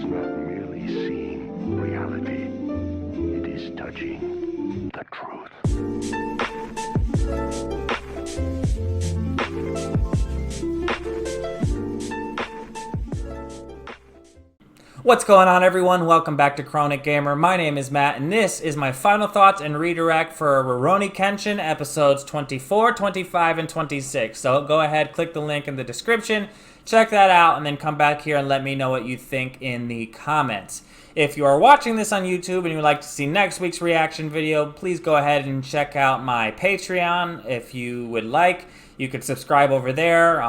not merely seeing reality, it is touching the truth. What's going on, everyone? Welcome back to Chronic Gamer. My name is Matt, and this is my final thoughts and redirect for Rurouni Kenshin episodes 24, 25, and 26. So go ahead, click the link in the description, check that out, and then come back here and let me know what you think in the comments. If you are watching this on YouTube and you would like to see next week's reaction video, please go ahead and check out my Patreon. If you would like, you could subscribe over there.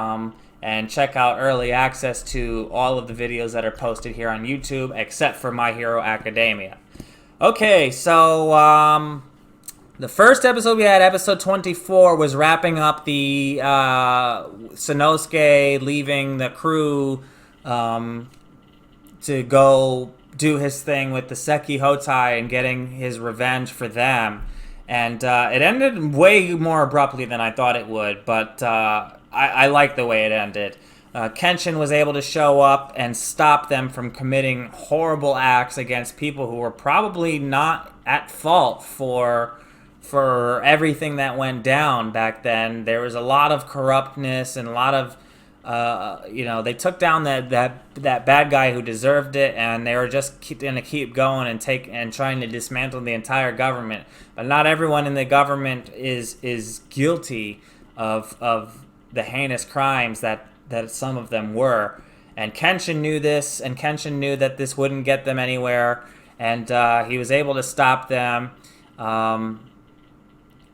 And check out early access to all of the videos that are posted here on YouTube, except for My Hero Academia. Okay, so the first episode we had, episode 24, was wrapping up the Sanosuke leaving the crew to go do his thing with the Seki Hotai and getting his revenge for them. And it ended way more abruptly than I thought it would, but I like the way it ended. Kenshin was able to show up and stop them from committing horrible acts against people who were probably not at fault for everything that went down back then. There was a lot of corruptness and a lot of they took down that bad guy who deserved it, and they were just going to keep going and trying to dismantle the entire government. But not everyone in the government is guilty of the heinous crimes that some of them were. And Kenshin knew this, and Kenshin knew that this wouldn't get them anywhere, and he was able to stop them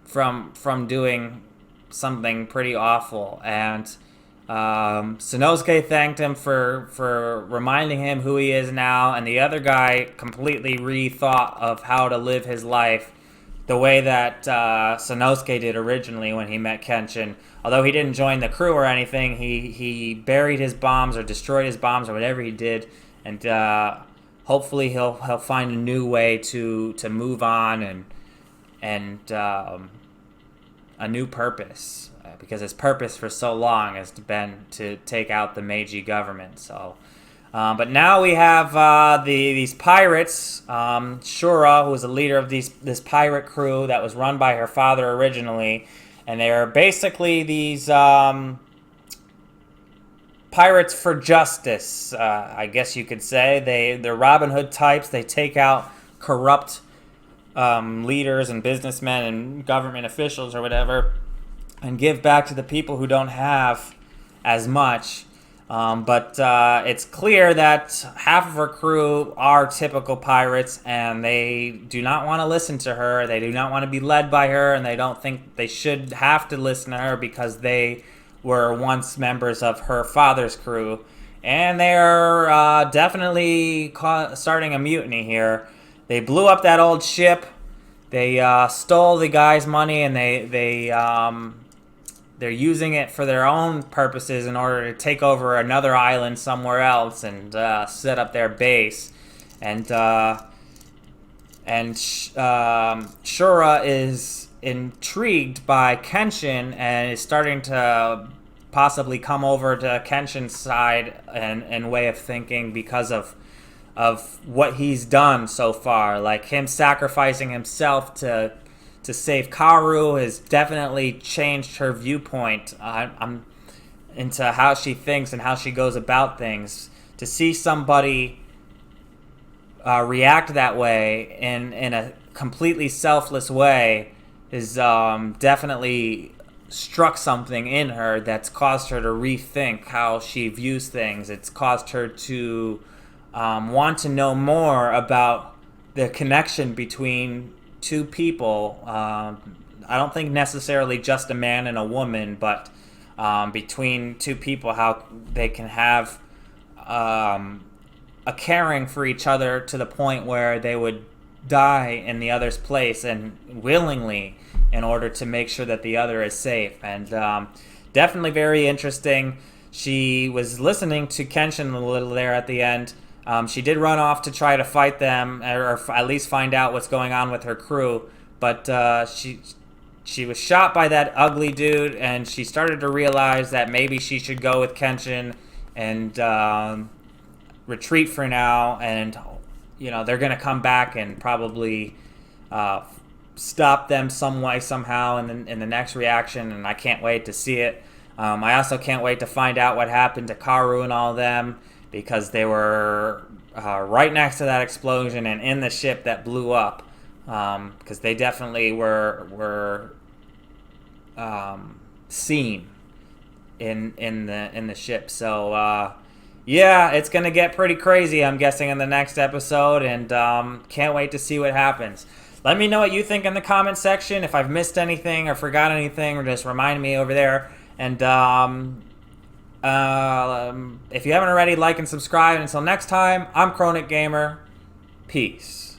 from doing something pretty awful. And Sanosuke thanked him for reminding him who he is now, and the other guy completely rethought of how to live his life the way that Sanosuke did originally when he met Kenshin. Although he didn't join the crew or anything, he buried his bombs or destroyed his bombs or whatever he did, and hopefully he'll find a new way to move on and a new purpose, because his purpose for so long has been to take out the Meiji government. So, but now we have these pirates. Shura, who was the leader of this pirate crew that was run by her father originally, and they are basically these pirates for justice, I guess you could say. They're Robin Hood types. They take out corrupt leaders and businessmen and government officials or whatever, and give back to the people who don't have as much. But it's clear that half of her crew are typical pirates, and they do not want to listen to her. They do not want to be led by her, and they don't think they should have to listen to her because they were once members of her father's crew. And they're definitely starting a mutiny here. They blew up that old ship. They stole the guy's money, and they're using it for their own purposes in order to take over another island somewhere else and set up their base. And Shura is intrigued by Kenshin and is starting to possibly come over to Kenshin's side and way of thinking because of what he's done so far. Like him sacrificing himself to save Kaoru has definitely changed her viewpoint into how she thinks and how she goes about things. To see somebody react that way in a completely selfless way is definitely struck something in her that's caused her to rethink how she views things. It's caused her to want to know more about the connection between two people. I don't think necessarily just a man and a woman, but between two people, how they can have a caring for each other to the point where they would die in the other's place and willingly in order to make sure that the other is safe. And definitely very interesting. She was listening to Kenshin a little there at the end. She did run off to try to fight them, or at least find out what's going on with her crew. But she was shot by that ugly dude, and she started to realize that maybe she should go with Kenshin and retreat for now, and they're going to come back and probably stop them some way somehow in the next reaction, and I can't wait to see it. I also can't wait to find out what happened to Karu and all of them, because they were right next to that explosion and in the ship that blew up, because they definitely were seen in the ship. So yeah, it's gonna get pretty crazy, I'm guessing, in the next episode, and can't wait to see what happens. Let me know what you think in the comment section. If I've missed anything or forgot anything, or just remind me over there. And if you haven't already, like and subscribe. Until next time, I'm Chronic Gamer. Peace.